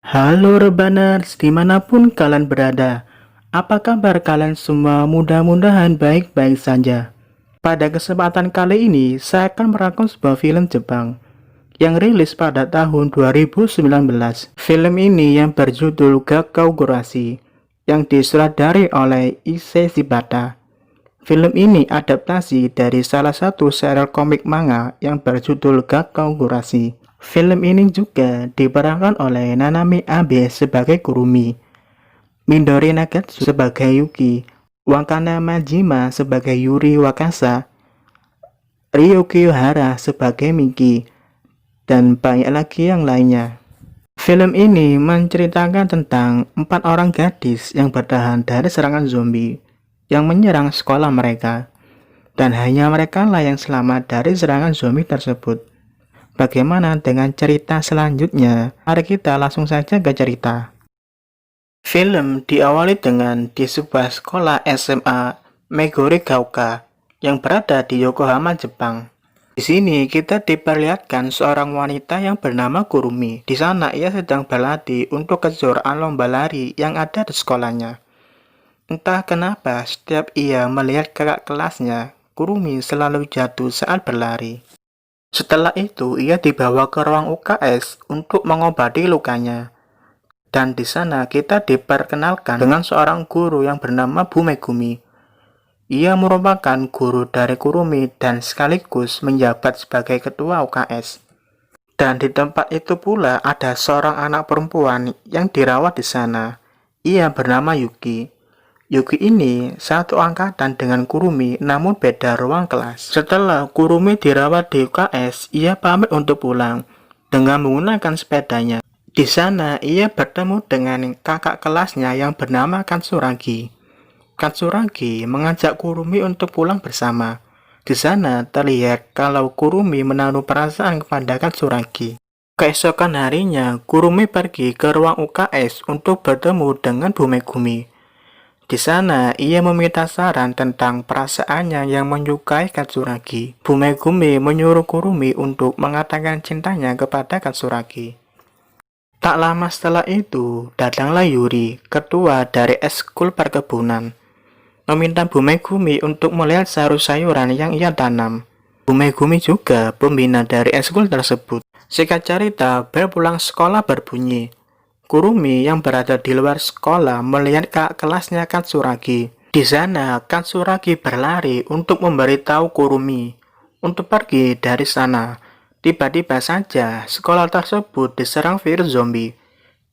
Halo Rebaners, dimanapun kalian berada. Apa kabar kalian semua? Mudah-mudahan baik-baik saja. Pada kesempatan kali ini, saya akan merangkum sebuah film Jepang yang rilis pada tahun 2019. Film ini yang berjudul Gakkou Gurashi, yang disutradari oleh Issei Shibata. Film ini adaptasi dari salah satu serial komik manga yang berjudul Gakkou Gurashi. Film ini juga diperankan oleh Nanami Abe sebagai Kurumi, Midori Nagatsu sebagai Yuki, Wakana Majima sebagai Yuri Wakasa, Ryuki Ohara sebagai Miki, dan banyak lagi yang lainnya. Film ini menceritakan tentang 4 orang gadis yang bertahan dari serangan zombie yang menyerang sekolah mereka, dan hanya mereka lah yang selamat dari serangan zombie tersebut. Bagaimana dengan cerita selanjutnya? Mari kita langsung saja ke cerita. Film diawali dengan di sebuah sekolah SMA Meguri Gaoka yang berada di Yokohama, Jepang. Di sini kita diperlihatkan seorang wanita yang bernama Kurumi. Di sana ia sedang berlatih untuk kejuaraan lomba lari yang ada di sekolahnya. Entah kenapa setiap ia melihat kakak kelasnya, Kurumi selalu jatuh saat berlari. Setelah itu, ia dibawa ke ruang UKS untuk mengobati lukanya. Dan di sana kita diperkenalkan dengan seorang guru yang bernama Bu Megumi. Ia merupakan guru dari Kurumi dan sekaligus menjabat sebagai ketua UKS. Dan di tempat itu pula ada seorang anak perempuan yang dirawat di sana. Ia bernama Yuki. Yuki ini satu angkatan dengan Kurumi namun beda ruang kelas. Setelah Kurumi dirawat di UKS, ia pamit untuk pulang dengan menggunakan sepedanya. Di sana ia bertemu dengan kakak kelasnya yang bernama Katsuragi. Katsuragi mengajak Kurumi untuk pulang bersama. Di sana terlihat kalau Kurumi menaruh perasaan kepada Katsuragi. Keesokan harinya, Kurumi pergi ke ruang UKS untuk bertemu dengan Bu Megumi. Di sana, ia meminta saran tentang perasaannya yang menyukai Katsuragi. Bu Megumi menyuruh Kurumi untuk mengatakan cintanya kepada Katsuragi. Tak lama setelah itu, datanglah Yuri, ketua dari eskul perkebunan, meminta Bu Megumi untuk melihat sayur-sayuran yang ia tanam. Bu Megumi juga pembina dari eskul tersebut. Singkat cerita, bel pulang sekolah berbunyi. Kurumi yang berada di luar sekolah melihat kakak kelasnya Katsuragi. Di sana, Katsuragi berlari untuk memberitahu Kurumi untuk pergi dari sana. Tiba-tiba saja, sekolah tersebut diserang virus zombie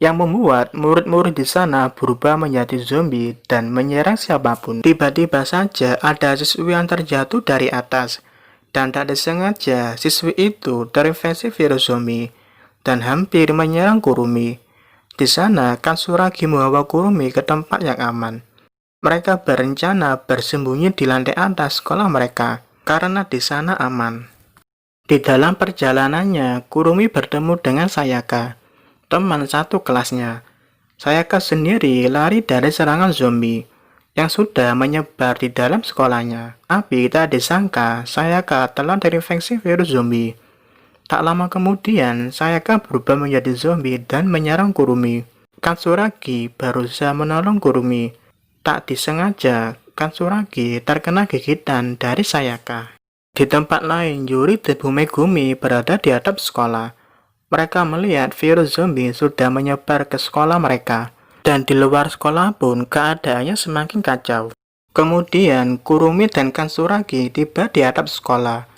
yang membuat murid-murid di sana berubah menjadi zombie dan menyerang siapapun. Tiba-tiba saja ada siswi yang terjatuh dari atas, dan tak disengaja siswi itu terinfeksi virus zombie dan hampir menyerang Kurumi. Di sana, Katsuragi membawa Kurumi ke tempat yang aman. Mereka berencana bersembunyi di lantai atas sekolah mereka, karena di sana aman. Di dalam perjalanannya, Kurumi bertemu dengan Sayaka, teman satu kelasnya. Sayaka sendiri lari dari serangan zombie yang sudah menyebar di dalam sekolahnya. Tapi tak disangka, Sayaka telah terinfeksi virus zombie. Tak lama kemudian, Sayaka berubah menjadi zombie dan menyerang Kurumi. Katsuragi berusaha menolong Kurumi. Tak disengaja, Katsuragi terkena gigitan dari Sayaka. Di tempat lain, Yuri dan Bu Megumi berada di atap sekolah. Mereka melihat virus zombie sudah menyebar ke sekolah mereka. Dan di luar sekolah pun keadaannya semakin kacau. Kemudian, Kurumi dan Katsuragi tiba di atap sekolah.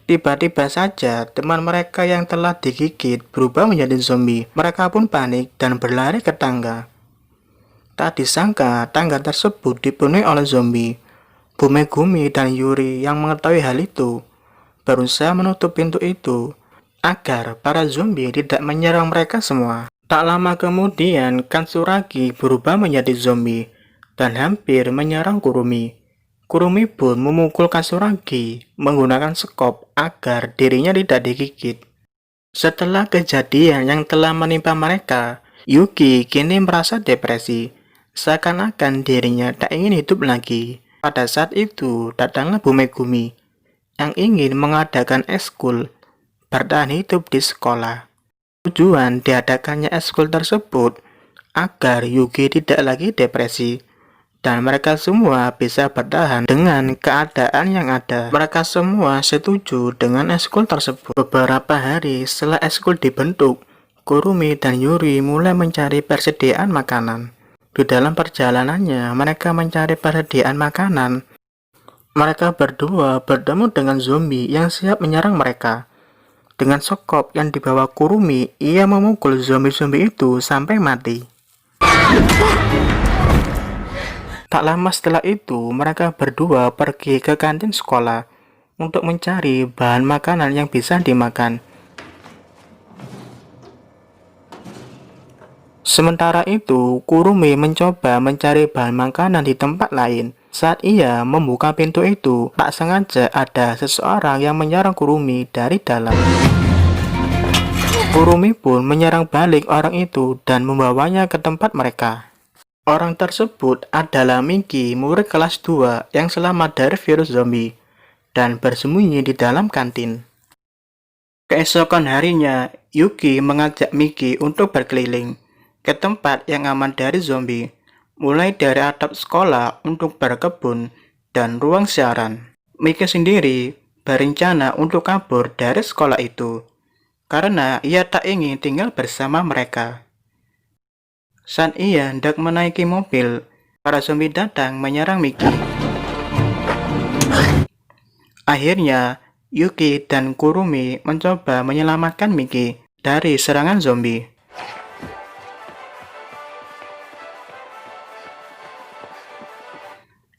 Tiba-tiba saja, teman mereka yang telah digigit berubah menjadi zombie. Mereka pun panik dan berlari ke tangga. Tak disangka, tangga tersebut dipenuhi oleh zombie. Bu Megumi dan Yuri yang mengetahui hal itu berusaha menutup pintu itu agar para zombie tidak menyerang mereka semua. Tak lama kemudian, Katsuragi berubah menjadi zombie dan hampir menyerang Kurumi. Kurumi pun memukul Katsuragi menggunakan sekop agar dirinya tidak digigit. Setelah kejadian yang telah menimpa mereka, Yuki kini merasa depresi, seakan-akan dirinya tak ingin hidup lagi. Pada saat itu, datanglah Bu Megumi yang ingin mengadakan eskul bertahan hidup di sekolah. Tujuan diadakannya ekskul tersebut agar Yuki tidak lagi depresi dan mereka semua bisa bertahan dengan keadaan yang ada. Mereka semua setuju dengan ekskul tersebut. Beberapa hari setelah ekskul dibentuk, Kurumi dan Yuri mulai mencari persediaan makanan. Di dalam perjalanannya, mereka mencari persediaan makanan. Mereka berdua bertemu dengan zombie yang siap menyerang mereka. Dengan sekop yang dibawa Kurumi, ia memukul zombie-zombie itu sampai mati. Tak lama setelah itu, mereka berdua pergi ke kantin sekolah untuk mencari bahan makanan yang bisa dimakan. Sementara itu, Kurumi mencoba mencari bahan makanan di tempat lain. Saat ia membuka pintu itu, tak sengaja ada seseorang yang menyerang Kurumi dari dalam. Kurumi pun menyerang balik orang itu dan membawanya ke tempat mereka. Orang tersebut adalah Miki, murid kelas 2 yang selamat dari virus zombie dan bersembunyi di dalam kantin. Keesokan harinya, Yuki mengajak Miki untuk berkeliling ke tempat yang aman dari zombie, mulai dari atap sekolah untuk berkebun dan ruang siaran. Miki sendiri berencana untuk kabur dari sekolah itu karena ia tak ingin tinggal bersama mereka. Saat ia hendak menaiki mobil, para zombie datang menyerang Miki. Akhirnya, Yuki dan Kurumi mencoba menyelamatkan Miki dari serangan zombie.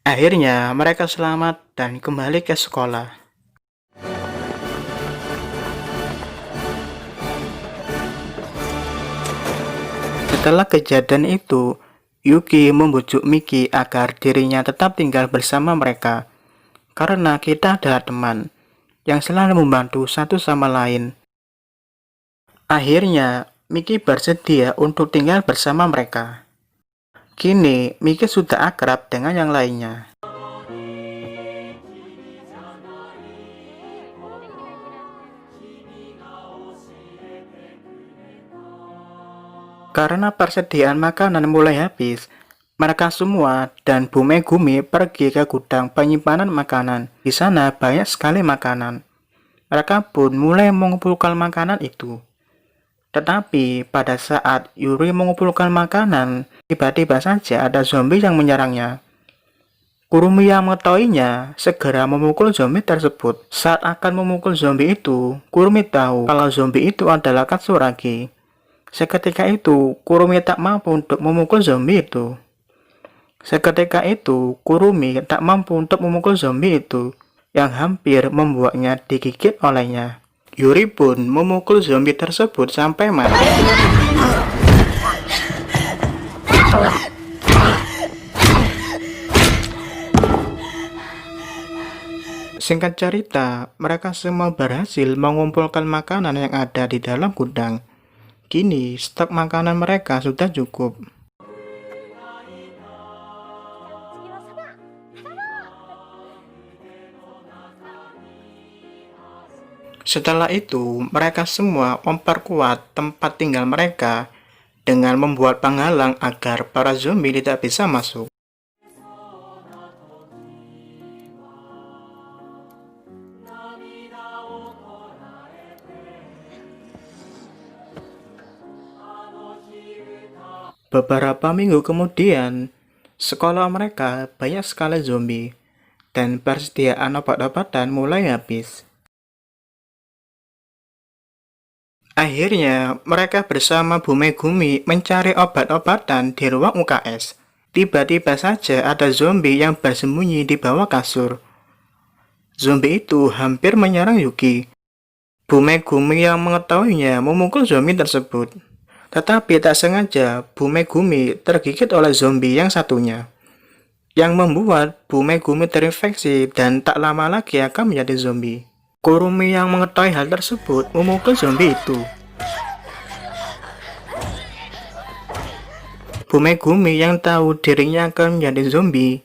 Akhirnya, mereka selamat dan kembali ke sekolah. Setelah kejadian itu, Yuki membujuk Miki agar dirinya tetap tinggal bersama mereka. Karena kita adalah teman yang selalu membantu satu sama lain. Akhirnya, Miki bersedia untuk tinggal bersama mereka. Kini, Miki sudah akrab dengan yang lainnya. Karena persediaan makanan mulai habis, mereka semua dan Bu Megumi pergi ke gudang penyimpanan makanan. Di sana banyak sekali makanan. Mereka pun mulai mengumpulkan makanan itu. Tetapi pada saat Yuri mengumpulkan makanan, tiba-tiba saja ada zombie yang menyerangnya. Kurumi yang mengetahuinya segera memukul zombie tersebut. Saat akan memukul zombie itu, Kurumi tahu kalau zombie itu adalah Katsuragi. Seketika itu, Kurumi tak mampu untuk memukul zombie itu. Yang hampir membuatnya digigit olehnya. Yuri pun memukul zombie tersebut sampai mati. Singkat cerita, mereka semua berhasil mengumpulkan makanan yang ada di dalam gudang. Kini, stok makanan mereka sudah cukup. Setelah itu, mereka semua memperkuat tempat tinggal mereka dengan membuat penghalang agar para zombie tidak bisa masuk. Beberapa minggu kemudian, sekolah mereka banyak sekali zombie, dan persediaan obat-obatan mulai habis. Akhirnya, mereka bersama Bu Megumi mencari obat-obatan di ruang UKS. Tiba-tiba saja ada zombie yang bersembunyi di bawah kasur. Zombie itu hampir menyerang Yuki. Bu Megumi yang mengetahuinya memukul zombie tersebut. Tetapi tak sengaja, Bu Megumi tergigit oleh zombie yang satunya, yang membuat Bu Megumi terinfeksi dan tak lama lagi akan menjadi zombie. Kurumi yang mengetahui hal tersebut memukul zombie itu. Bu Megumi yang tahu dirinya akan menjadi zombie,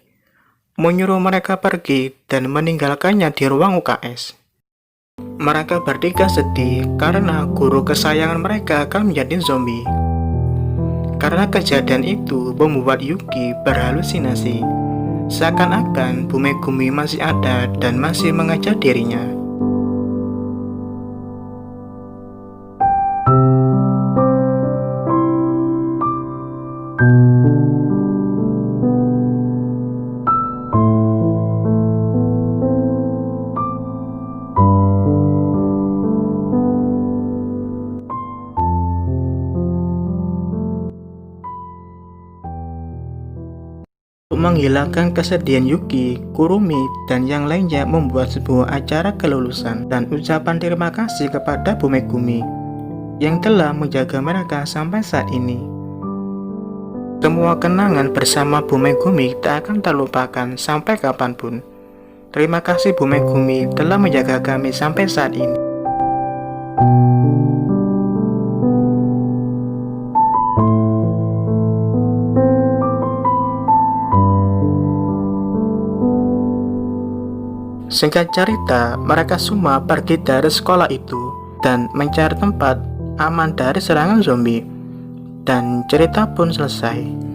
menyuruh mereka pergi dan meninggalkannya di ruang UKS. Mereka bertiga sedih karena guru kesayangan mereka akan menjadi zombie. Karena kejadian itu membuat Yuki berhalusinasi, seakan-akan Bu Megumi masih ada dan masih mengejar dirinya. Untuk menghilangkan kesedihan Yuki, Kurumi, dan yang lainnya membuat sebuah acara kelulusan dan ucapan terima kasih kepada Bu Megumi yang telah menjaga mereka sampai saat ini. Semua kenangan bersama Bu Megumi tak akan terlupakan sampai kapanpun. Terima kasih Bu Megumi telah menjaga kami sampai saat ini. Singkat cerita, mereka semua pergi dari sekolah itu dan mencari tempat aman dari serangan zombie. Dan cerita pun selesai.